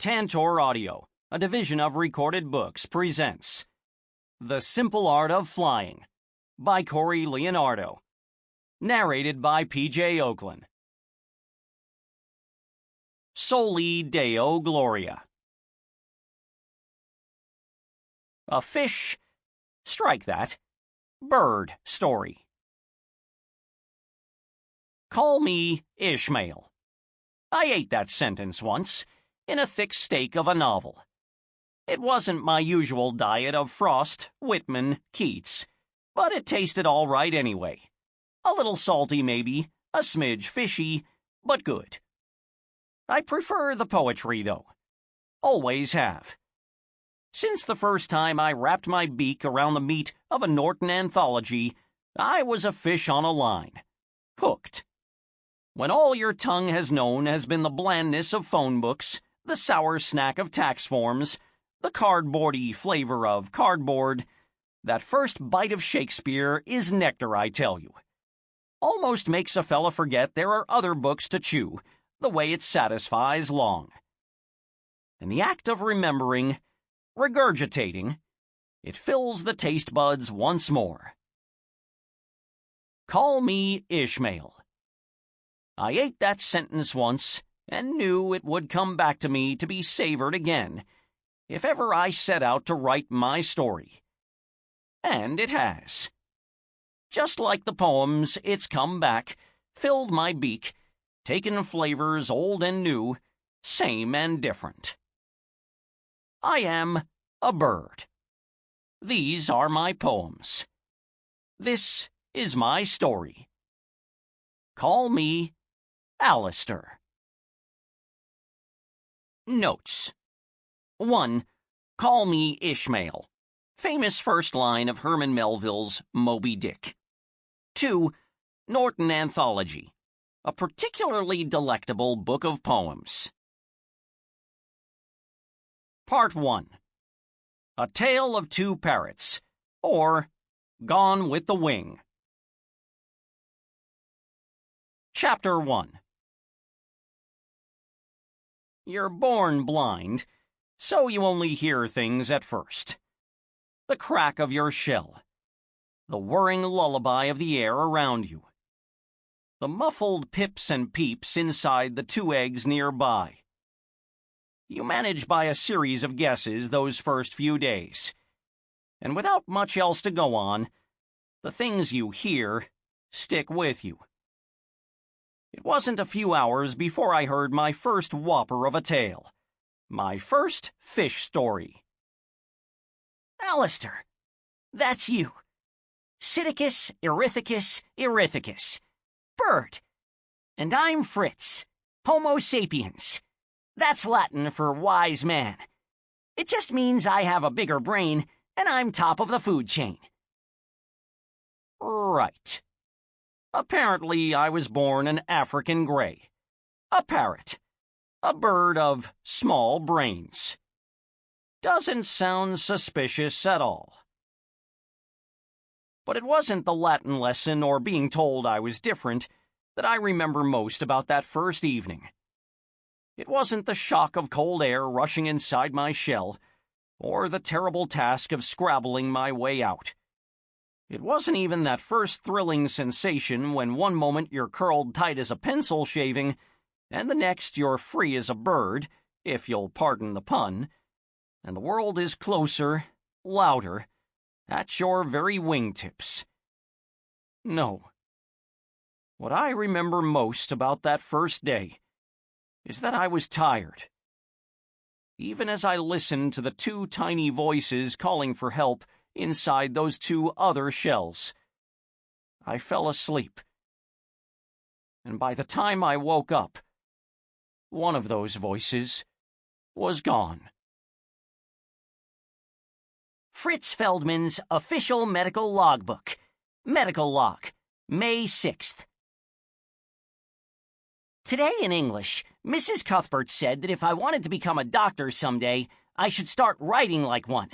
Tantor Audio, a division of Recorded Books, presents The Simple Art of Flying by Cory Leonardo. Narrated by P.J. Ochlan. Soli Deo Gloria. A fish, strike that, bird story. Call me Ishmael. I ate that sentence once, in a thick steak of a novel. It wasn't my usual diet of Frost, Whitman, Keats, but it tasted all right anyway. A little salty maybe, a smidge fishy, but good. I prefer the poetry, though. Always have. Since the first time I wrapped my beak around the meat of a Norton anthology, I was a fish on a line. Hooked. When all your tongue has known has been the blandness of phone books, the sour snack of tax forms, the cardboardy flavor of cardboard, that first bite of Shakespeare is nectar, I tell you. Almost makes a fella forget there are other books to chew, the way it satisfies long. In the act of remembering, regurgitating, it fills the taste buds once more. Call me Ishmael. I ate that sentence once, and knew it would come back to me to be savored again, if ever I set out to write my story. And it has. Just like the poems, it's come back, filled my beak, taken flavors old and new, same and different. I am a bird. These are my poems. This is my story. Call me Alastair. Notes. 1. Call me Ishmael. Famous first line of Herman Melville's Moby Dick. 2. Norton Anthology. A particularly delectable book of poems. Part 1. A Tale of Two Parrots, or Gone with the Wing. Chapter 1. You're born blind, so you only hear things at first. The crack of your shell, the whirring lullaby of the air around you, the muffled pips and peeps inside the two eggs nearby. You manage by a series of guesses those first few days, and without much else to go on, the things you hear stick with you. It wasn't a few hours before I heard my first whopper of a tale, my first fish story. Alastair, that's you. Psittacus erithicus erithicus. Bird. And I'm Fritz. Homo sapiens. That's Latin for wise man. It just means I have a bigger brain and I'm top of the food chain. Right. Apparently, I was born an African gray, a parrot, a bird of small brains. Doesn't sound suspicious at all. But it wasn't the Latin lesson or being told I was different that I remember most about that first evening. It wasn't the shock of cold air rushing inside my shell, or the terrible task of scrabbling my way out. It wasn't even that first thrilling sensation when one moment you're curled tight as a pencil shaving, and the next you're free as a bird, if you'll pardon the pun, and the world is closer, louder, at your very wingtips. No. What I remember most about that first day is that I was tired. Even as I listened to the two tiny voices calling for help inside those two other shells, I fell asleep. And by the time I woke up, one of those voices was gone. Fritz Feldman's Official Medical Logbook. Medical Log, May 6th. Today in English, Mrs. Cuthbert said that if I wanted to become a doctor someday, I should start writing like one.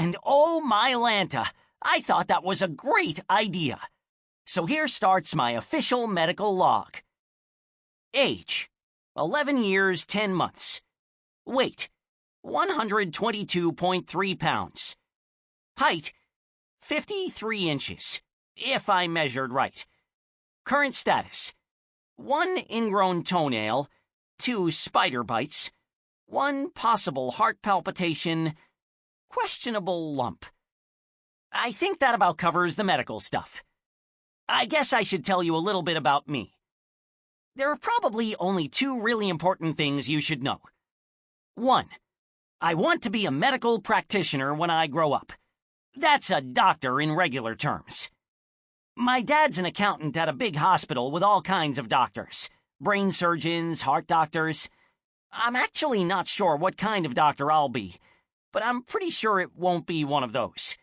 And oh my Lanta, I thought that was a great idea. So here starts my official medical log. Age, 11 years, 10 months. Weight, 122.3 pounds. Height, 53 inches, if I measured right. Current status, 1 ingrown toenail, 2 spider bites, 1 possible heart palpitation, questionable lump. I think that about covers the medical stuff. I guess I should tell you a little bit about me. There are probably only 2 really important things you should know. 1. I want to be a medical practitioner when I grow up. That's a doctor in regular terms. My dad's an accountant at a big hospital with all kinds of doctors. Brain surgeons, heart doctors. I'm actually not sure what kind of doctor I'll be, but I'm pretty sure it won't be one of those.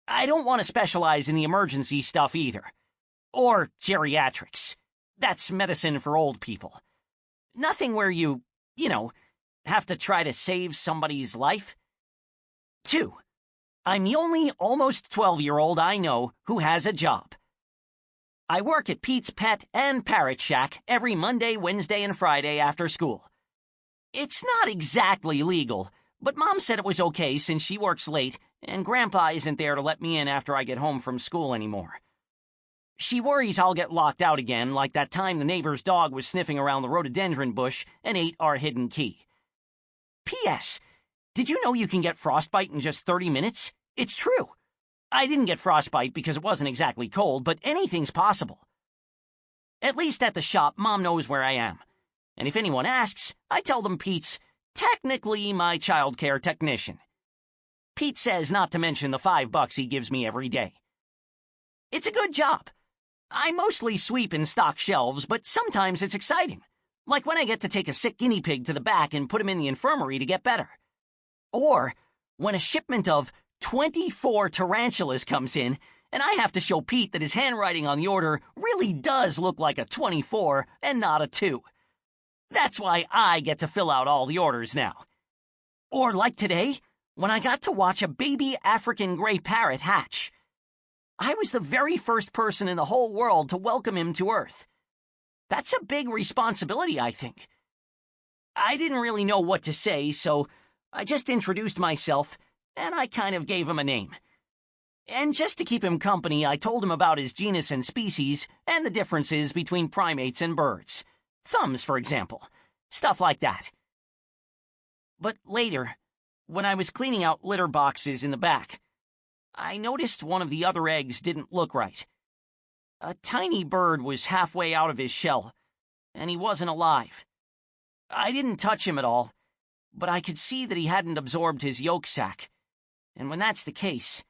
I don't want to specialize in the emergency stuff either. Or geriatrics. That's medicine for old people. Nothing where you have to try to save somebody's life. 2. I'm the only almost 12-year-old I know who has a job. I work at Pete's Pet and Parrot Shack every Monday, Wednesday, and Friday after school. It's not exactly legal, but Mom said it was okay since she works late and Grandpa isn't there to let me in after I get home from school anymore. She worries I'll get locked out again, like that time the neighbor's dog was sniffing around the rhododendron bush and ate our hidden key. P.S. Did you know you can get frostbite in just 30 minutes? It's true. I didn't get frostbite because it wasn't exactly cold, but anything's possible. At least at the shop, Mom knows where I am. And if anyone asks, I tell them Pete's technically my childcare technician. Pete says not to mention the $5 he gives me every day. It's a good job. I mostly sweep and stock shelves, but sometimes it's exciting. Like when I get to take a sick guinea pig to the back and put him in the infirmary to get better. Or when a shipment of 24 tarantulas comes in, and I have to show Pete that his handwriting on the order really does look like a 24 and not a 2. That's why I get to fill out all the orders now. Or like today, when I got to watch a baby African gray parrot hatch. I was the very first person in the whole world to welcome him to Earth. That's a big responsibility, I think. I didn't really know what to say, so I just introduced myself, and I kind of gave him a name. And just to keep him company, I told him about his genus and species, and the differences between primates and birds. Thumbs, for example. Stuff like that. But later, when I was cleaning out litter boxes in the back, I noticed one of the other eggs didn't look right. A tiny bird was halfway out of his shell, and he wasn't alive. I didn't touch him at all, but I could see that he hadn't absorbed his yolk sac, and when that's the case,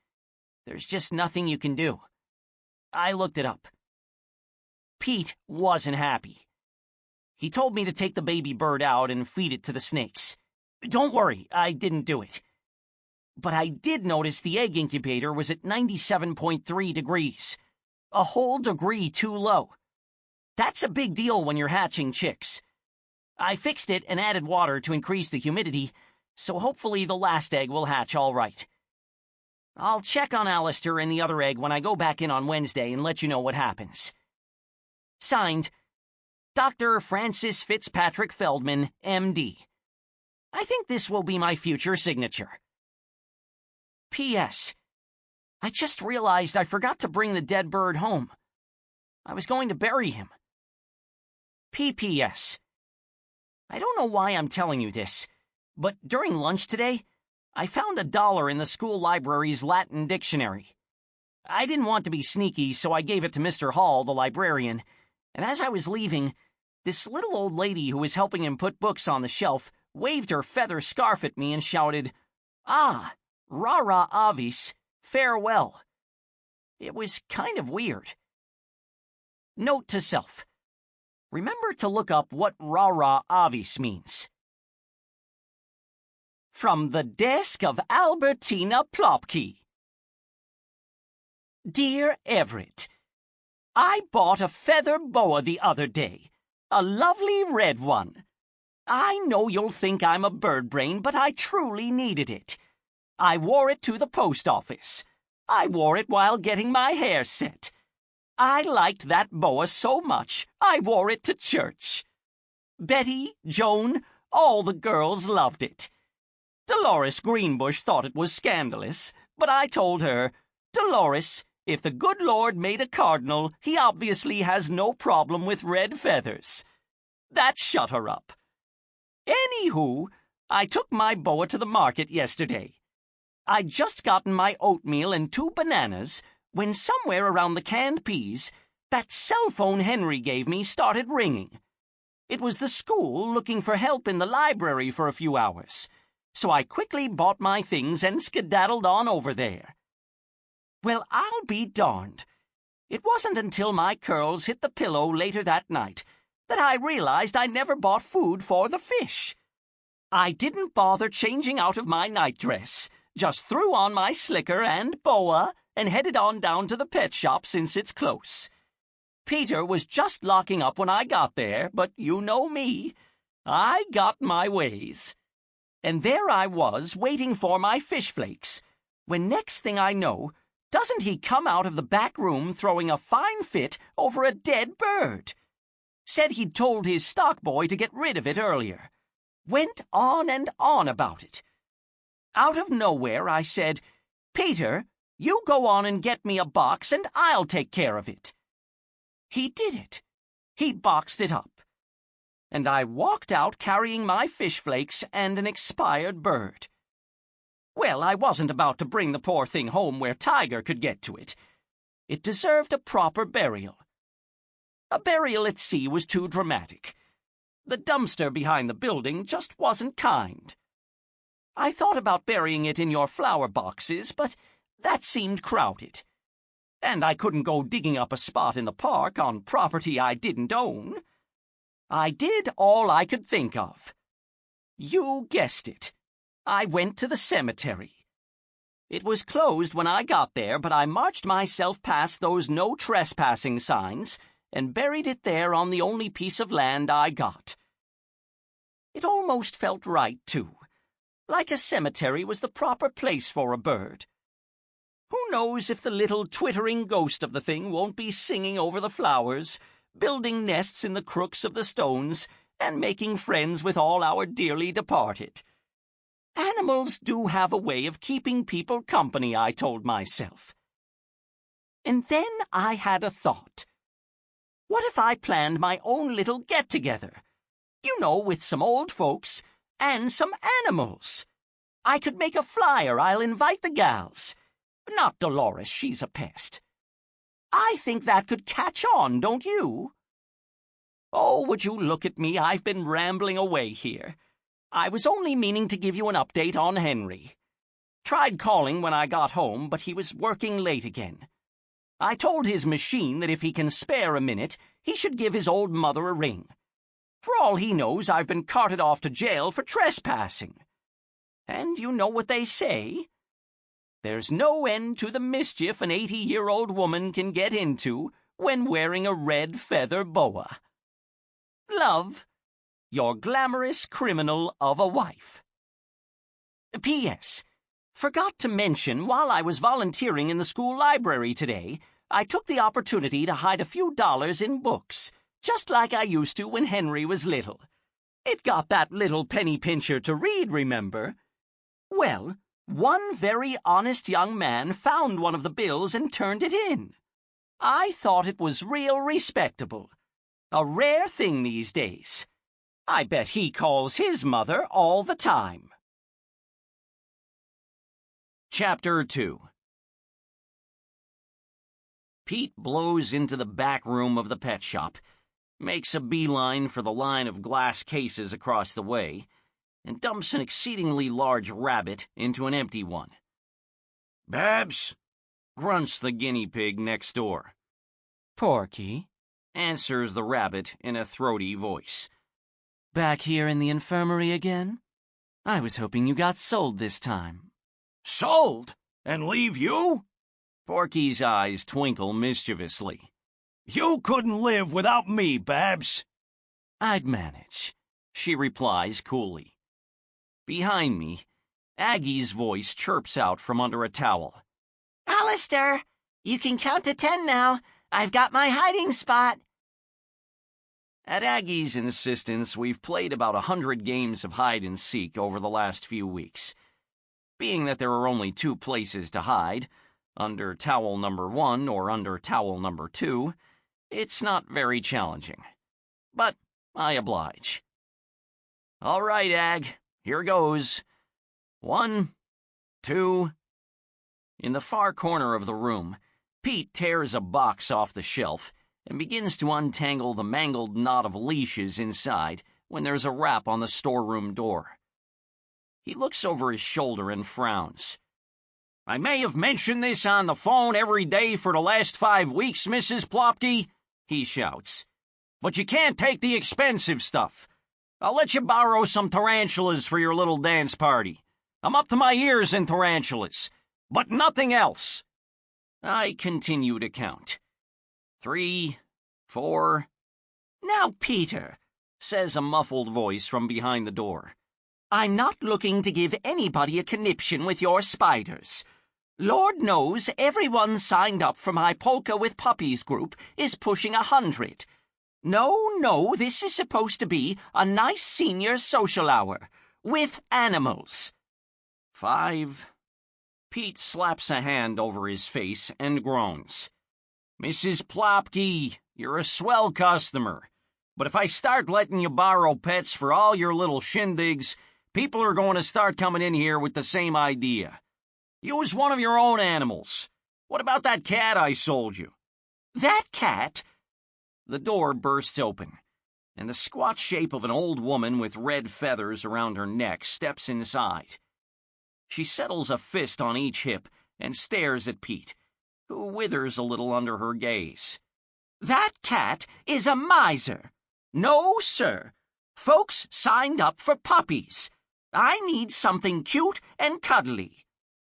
there's just nothing you can do. I looked it up. Pete wasn't happy. He told me to take the baby bird out and feed it to the snakes. Don't worry, I didn't do it. But I did notice the egg incubator was at 97.3 degrees. A whole degree too low. That's a big deal when you're hatching chicks. I fixed it and added water to increase the humidity, so hopefully the last egg will hatch all right. I'll check on Alastair and the other egg when I go back in on Wednesday and let you know what happens. Signed, Dr. Francis Fitzpatrick Feldman, M.D. I think this will be my future signature. P.S. I just realized I forgot to bring the dead bird home. I was going to bury him. P.P.S. I don't know why I'm telling you this, but during lunch today, I found $1 in the school library's Latin dictionary. I didn't want to be sneaky, so I gave it to Mr. Hall, the librarian, and as I was leaving, this little old lady who was helping him put books on the shelf waved her feather scarf at me and shouted, "Ah, rara avis, farewell." It was kind of weird. Note to self. Remember to look up what rara avis means. From the desk of Albertina Plopky. Dear Everett, I bought a feather boa the other day. A lovely red one. I know you'll think I'm a bird brain, but I truly needed it. I wore it to the post office. I wore it while getting my hair set. I liked that boa so much, I wore it to church. Betty, Joan, All the girls loved it. Dolores Greenbush thought it was scandalous, but I told her, Dolores, if the good Lord made a cardinal, he obviously has no problem with red feathers. That shut her up. Anywho, I took my boa to the market yesterday. I'd just gotten my oatmeal and 2 bananas when somewhere around the canned peas, that cell phone Henry gave me started ringing. It was the school looking for help in the library for a few hours, so I quickly bought my things and skedaddled on over there. Well, I'll be darned. It wasn't until my curls hit the pillow later that night that I realized I never bought food for the fish. I didn't bother changing out of my nightdress, just threw on my slicker and boa and headed on down to the pet shop since it's close. Peter was just locking up when I got there, but you know me. I got my ways. And there I was, waiting for my fish flakes, when next thing I know, doesn't he come out of the back room throwing a fine fit over a dead bird? Said he'd told his stock boy to get rid of it earlier. Went on and on about it. Out of nowhere, I said, Peter, you go on and get me a box and I'll take care of it. He did it. He boxed it up. And I walked out carrying my fish flakes and an expired bird. Well, I wasn't about to bring the poor thing home where Tiger could get to it. It deserved a proper burial. A burial at sea was too dramatic. The dumpster behind the building just wasn't kind. I thought about burying it in your flower boxes, but that seemed crowded. And I couldn't go digging up a spot in the park on property I didn't own. I did all I could think of. You guessed it. I went to the cemetery. It was closed when I got there, but I marched myself past those no trespassing signs and buried it there on the only piece of land I got. It almost felt right, too, like a cemetery was the proper place for a bird. Who knows if the little twittering ghost of the thing won't be singing over the flowers, building nests in the crooks of the stones, and making friends with all our dearly departed. Animals do have a way of keeping people company, I told myself. And then I had a thought. What if I planned my own little get-together? You know, with some old folks and some animals. I could make a flyer. I'll invite the gals. Not Dolores, she's a pest. I think that could catch on, don't you? Oh, would you look at me? I've been rambling away here. I was only meaning to give you an update on Henry. Tried calling when I got home, but he was working late again. I told his machine that if he can spare a minute, he should give his old mother a ring. For all he knows, I've been carted off to jail for trespassing. And you know what they say? There's no end to the mischief an 80-year-old woman can get into when wearing a red feather boa. Love, your glamorous criminal of a wife. P.S. Forgot to mention, while I was volunteering in the school library today, I took the opportunity to hide a few dollars in books, just like I used to when Henry was little. It got that little penny pincher to read, remember? Well, one very honest young man found one of the bills and turned it in. I thought it was real respectable. A rare thing these days. I bet he calls his mother all the time. Chapter 2. Pete blows into the back room of the pet shop, makes a beeline for the line of glass cases across the way, and dumps an exceedingly large rabbit into an empty one. "Babs," grunts the guinea pig next door. "Porky," answers the rabbit in a throaty voice. "back here in the infirmary again? I was hoping you got sold this time." "Sold? And leave you?" Porky's eyes twinkle mischievously. "You couldn't live without me, Babs." "I'd manage," she replies coolly. Behind me, Aggie's voice chirps out from under a towel. "Alastair, you can count to 10 now. I've got my hiding spot." At Aggie's insistence, we've played about 100 games of hide-and-seek over the last few weeks. Being that there are only 2 places to hide, under towel number 1 or under towel number 2, it's not very challenging. But I oblige. All right, Ag, here goes. 1, 2... In the far corner of the room, Pete tears a box off the shelf and begins to untangle the mangled knot of leashes inside when there's a rap on the storeroom door. He looks over his shoulder and frowns. "I may have mentioned this on the phone every day for the last 5 weeks, Mrs. Plopky," he shouts. "But you can't take the expensive stuff. I'll let you borrow some tarantulas for your little dance party. I'm up to my ears in tarantulas, but nothing else." I continue to count. 3, 4... "Now, Peter," says a muffled voice from behind the door, "I'm not looking to give anybody a conniption with your spiders. Lord knows everyone signed up for my Polka with Puppies group is pushing 100. No, this is supposed to be a nice senior social hour, with animals." 5... Pete slaps a hand over his face and groans. "Mrs. Plopky, you're a swell customer. But if I start letting you borrow pets for all your little shindigs, people are going to start coming in here with the same idea. Use one of your own animals. What about that cat I sold you?" "That cat?" The door bursts open, and the squat shape of an old woman with red feathers around her neck steps inside. She settles a fist on each hip and stares at Pete, who withers a little under her gaze. "That cat is a miser. No, sir. Folks signed up for puppies. I need something cute and cuddly."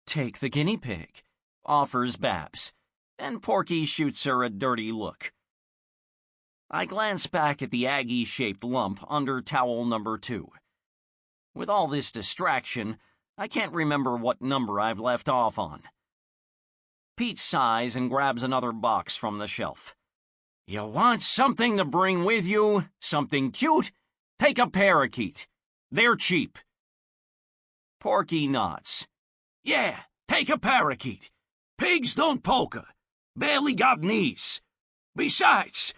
"Take the guinea pig," offers Babs, and Porky shoots her a dirty look. I glance back at the Aggie-shaped lump under towel number 2. With all this distraction, I can't remember what number I've left off on. Pete sighs and grabs another box from the shelf. "You want something to bring with you? Something cute? Take a parakeet. They're cheap." Porky nods. "Yeah, take a parakeet. Pigs don't polka. Barely got knees. Besides,"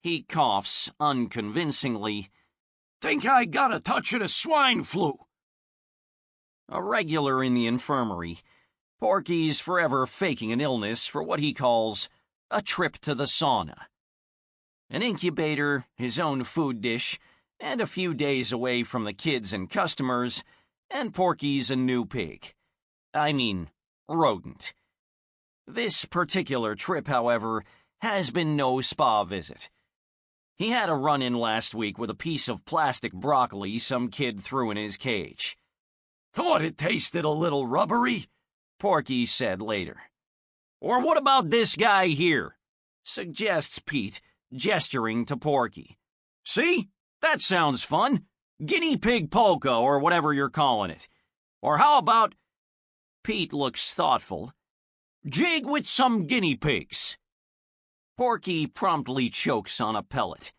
he coughs unconvincingly, "think I got a touch of the swine flu." A regular in the infirmary, Porky's forever faking an illness for what he calls a trip to the sauna. An incubator, his own food dish, and a few days away from the kids and customers, and Porky's a new pig. I mean, rodent. This particular trip, however, has been no spa visit. He had a run-in last week with a piece of plastic broccoli some kid threw in his cage. "Thought it tasted a little rubbery," Porky said later. "Or what about this guy here?" suggests Pete, gesturing to Porky. "See? That sounds fun. Guinea pig polka, or whatever you're calling it. Or how about..." Pete looks thoughtful. "Jig with some guinea pigs." Porky promptly chokes on a pellet.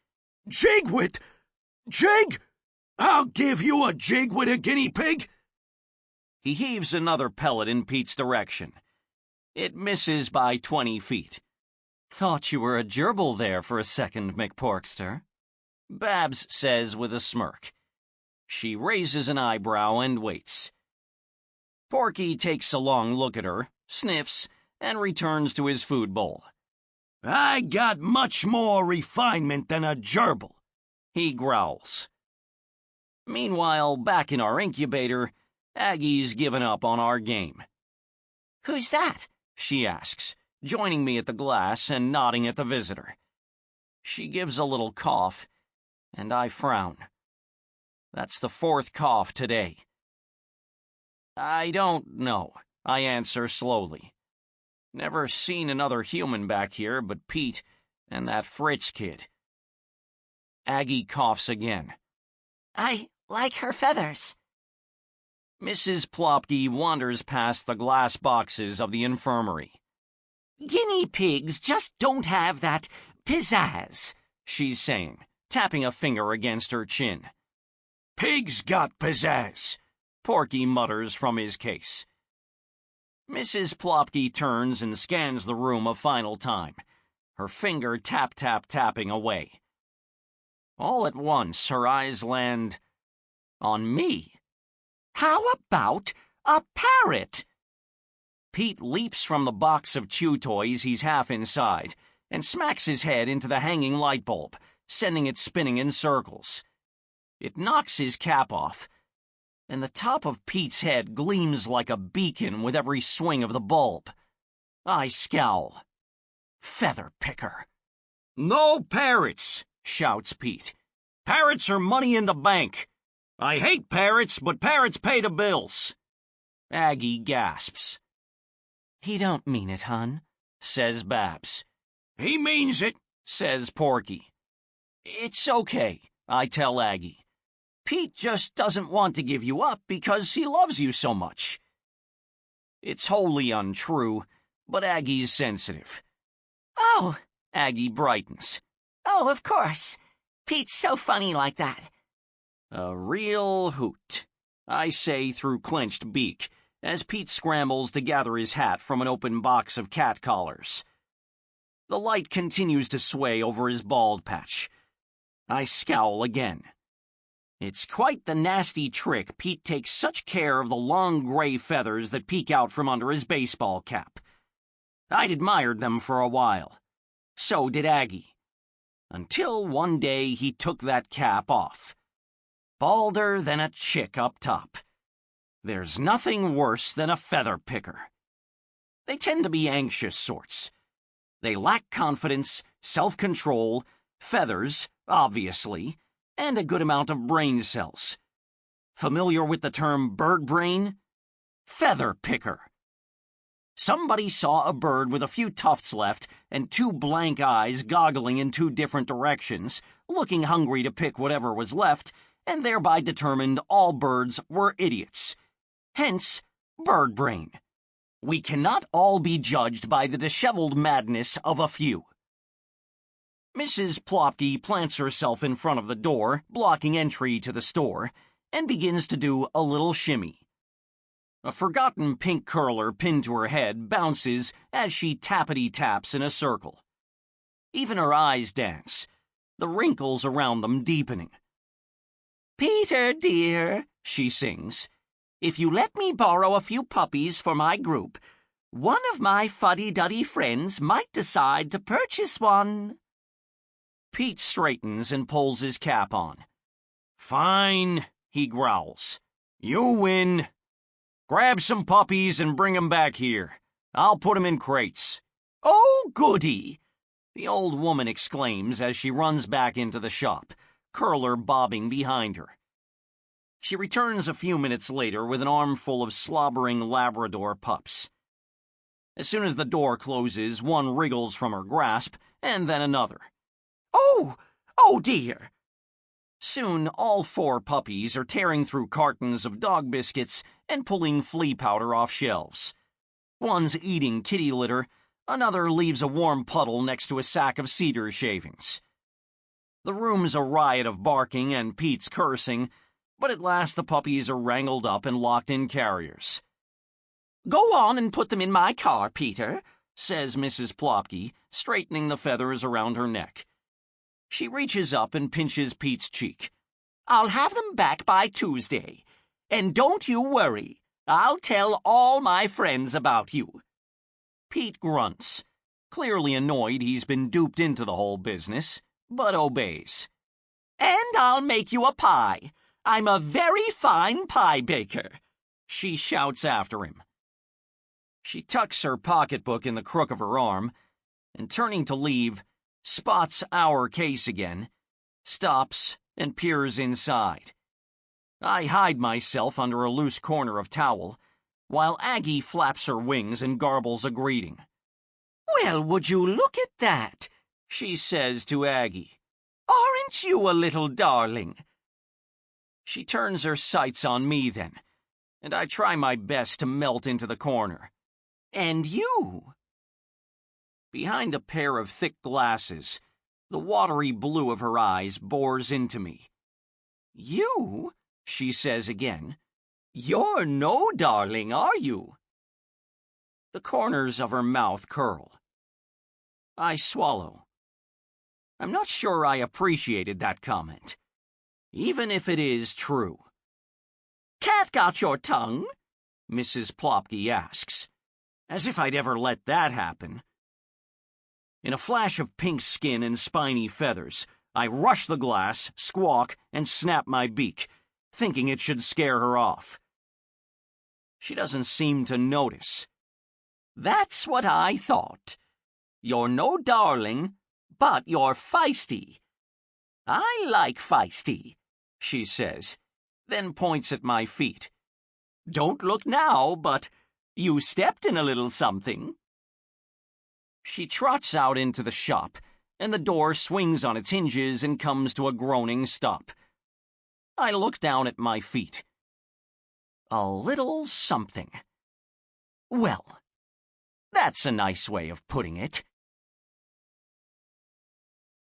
"Jig with... Jig? I'll give you a jig with a guinea pig." He heaves another pellet in Pete's direction. It misses by 20 feet. "Thought you were a gerbil there for a second, McPorkster," Babs says with a smirk. She raises an eyebrow and waits. Porky takes a long look at her, sniffs, and returns to his food bowl. "I got much more refinement than a gerbil," he growls. Meanwhile, back in our incubator, Aggie's given up on our game. "Who's that?" she asks, joining me at the glass and nodding at the visitor. She gives a little cough, and I frown. That's the 4th cough today. "I don't know," I answer slowly. "Never seen another human back here but Pete and that Fritz kid." Aggie coughs again. "I like her feathers." Mrs. Plopky wanders past the glass boxes of the infirmary. "Guinea pigs just don't have that pizzazz," she's saying, tapping a finger against her chin. Pig's got pizzazz, Porky mutters from his case. Mrs. Plopky turns and scans the room a final time, her finger tap-tap-tapping away. All at once, her eyes land on me. How about a parrot? Pete leaps from the box of chew toys he's half inside and smacks his head into the hanging light bulb, sending it spinning in circles. It knocks his cap off, and the top of Pete's head gleams like a beacon with every swing of the bulb. I scowl. Feather picker. No parrots, Shouts Pete. Parrots are money in the bank. I hate parrots, but parrots pay the bills. Aggie gasps. He don't mean it, hun, Says Babs. He means it, Says Porky. It's okay, I tell Aggie. Pete just doesn't want to give you up because he loves you so much. It's wholly untrue, but Aggie's sensitive. Oh, Aggie brightens. oh, of course. Pete's so funny like that. A real hoot, I say through clenched beak, as Pete scrambles to gather his hat from an open box of cat collars. The light continues to sway over his bald patch. I scowl again. It's quite the nasty trick Pete takes such care of the long gray feathers that peek out from under his baseball cap. I'd admired them for a while. So did Aggie. Until one day he took that cap off. Balder than a chick up top. There's nothing worse than a feather picker. They tend to be anxious sorts. They lack confidence, self-control, feathers, obviously, and a good amount of brain cells. Familiar with the term bird brain? Feather picker. Somebody saw a bird with a few tufts left and two blank eyes goggling in two different directions, looking hungry to pick whatever was left, and thereby determined all birds were idiots. Hence, bird brain. We cannot all be judged by the disheveled madness of a few. Mrs. Plopky plants herself in front of the door, blocking entry to the store, and begins to do a little shimmy. A forgotten pink curler pinned to her head bounces as she tappity-taps in a circle. Even her eyes dance, the wrinkles around them deepening. Peter, dear, she sings, if you let me borrow a few puppies for my group, one of my fuddy-duddy friends might decide to purchase one. Pete straightens and pulls his cap on. Fine, he growls. You win. Grab some puppies and bring 'em back here. I'll put 'em in crates. Oh, goody! The old woman exclaims as she runs back into the shop, curler bobbing behind her. She returns a few minutes later with an armful of slobbering Labrador pups. As soon as the door closes, one wriggles from her grasp, and then another. Oh! Oh, dear! Soon, all four puppies are tearing through cartons of dog biscuits and pulling flea powder off shelves. One's eating kitty litter, another leaves a warm puddle next to a sack of cedar shavings. The room's a riot of barking and Pete's cursing, but at last the puppies are wrangled up and locked in carriers. Go on and put them in my car, Peter, says Mrs. Plopky, straightening the feathers around her neck. She reaches up and pinches Pete's cheek. I'll have them back by Tuesday. And don't you worry. I'll tell all my friends about you. Pete grunts, clearly annoyed he's been duped into the whole business, but obeys. And I'll make you a pie. I'm a very fine pie baker, she shouts after him. She tucks her pocketbook in the crook of her arm, and turning to leave, spots our case again, stops, and peers inside. I hide myself under a loose corner of towel, while Aggie flaps her wings and garbles a greeting. Well, would you look at that, she says to Aggie. Aren't you a little darling? She turns her sights on me then, and I try my best to melt into the corner. And you? Behind a pair of thick glasses, The watery blue of her eyes bores into me. "You?" she says again. "You're no darling, are you?" The corners of her mouth curl. I swallow. I'm not sure I appreciated that comment, even if it is true. "Cat got your tongue?" Mrs. Plopky asks, as if I'd ever let that happen. In a flash of pink skin and spiny feathers, I rush the glass, squawk, and snap my beak, thinking it should scare her off. She doesn't seem to notice. "That's what I thought. You're no darling, but you're feisty." "I like feisty," she says, then points at my feet. "Don't look now, but you stepped in a little something." She trots out into the shop, and the door swings on its hinges and comes to a groaning stop. I look down at my feet. A little something. Well, that's a nice way of putting it.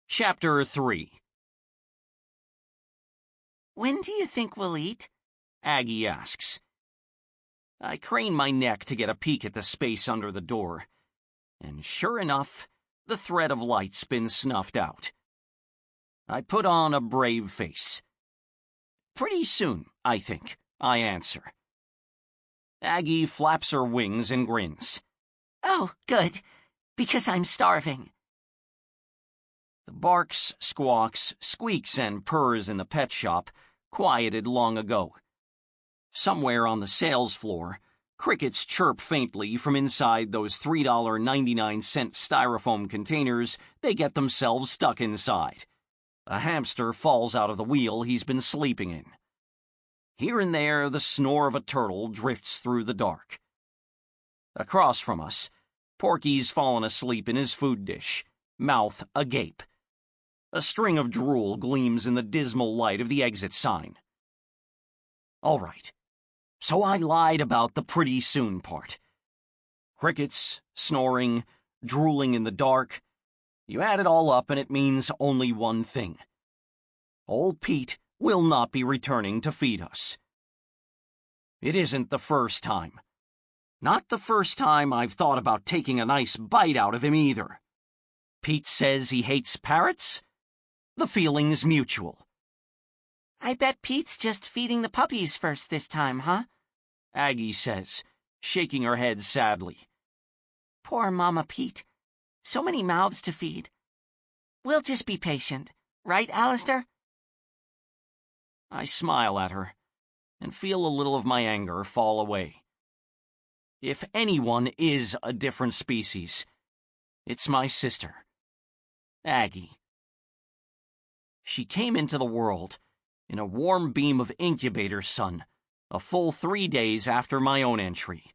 Chapter 3. "When do you think we'll eat?" Aggie asks. I crane my neck to get a peek at the space under the door, and sure enough, the thread of light's been snuffed out. I put on a brave face. "Pretty soon, I think," I answer. Aggie flaps her wings and grins. "Oh, good, because I'm starving." The barks, squawks, squeaks, and purrs in the pet shop quieted long ago. Somewhere on the sales floor, crickets chirp faintly from inside those $3.99 styrofoam containers they get themselves stuck inside. A hamster falls out of the wheel he's been sleeping in. Here and there, the snore of a turtle drifts through the dark. Across from us, Porky's fallen asleep in his food dish, mouth agape. A string of drool gleams in the dismal light of the exit sign. All right, so I lied about the pretty soon part. Crickets, snoring, drooling in the dark. You add it all up and it means only one thing. Old Pete will not be returning to feed us. It isn't the first time. Not the first time I've thought about taking a nice bite out of him either. Pete says he hates parrots. The feeling's mutual. "I bet Pete's just feeding the puppies first this time, huh?" Aggie says, shaking her head sadly. "Poor Mama Pete. So many mouths to feed. We'll just be patient. Right, Alastair?" I smile at her and feel a little of my anger fall away. If anyone is a different species, it's my sister, Aggie. She came into the world in a warm beam of incubator sun, a full 3 days after my own entry.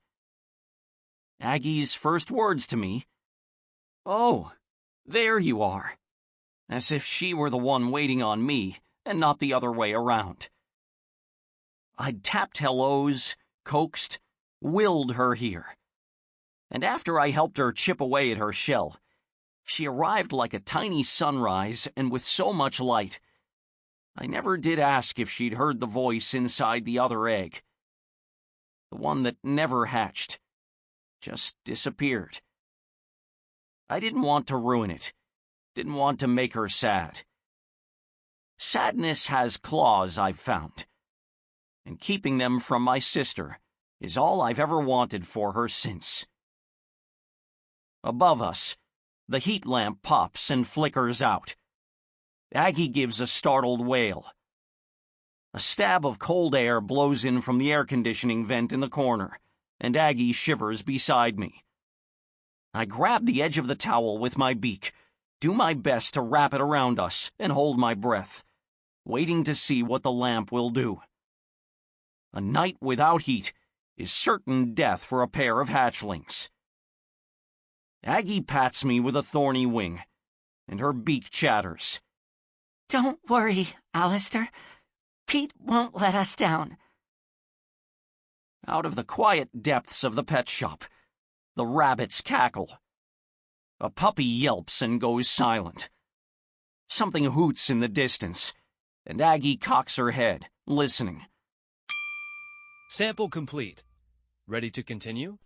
Aggie's first words to me, "Oh, there you are," as if she were the one waiting on me and not the other way around. I'd tapped hellos, coaxed, willed her here. And after I helped her chip away at her shell, she arrived like a tiny sunrise and with so much light. I never did ask if she'd heard the voice inside the other egg. The one that never hatched, just disappeared. I didn't want to ruin it, didn't want to make her sad. Sadness has claws, I've found, and keeping them from my sister is all I've ever wanted for her since. Above us, the heat lamp pops and flickers out. Aggie gives a startled wail. A stab of cold air blows in from the air conditioning vent in the corner, and Aggie shivers beside me. I grab the edge of the towel with my beak, do my best to wrap it around us, and hold my breath, waiting to see what the lamp will do. A night without heat is certain death for a pair of hatchlings. Aggie pats me with a thorny wing, and her beak chatters. "Don't worry, Alastair. Pete won't let us down." Out of the quiet depths of the pet shop, the rabbits cackle. A puppy yelps and goes silent. Something hoots in the distance, and Aggie cocks her head, listening. Sample complete. Ready to continue?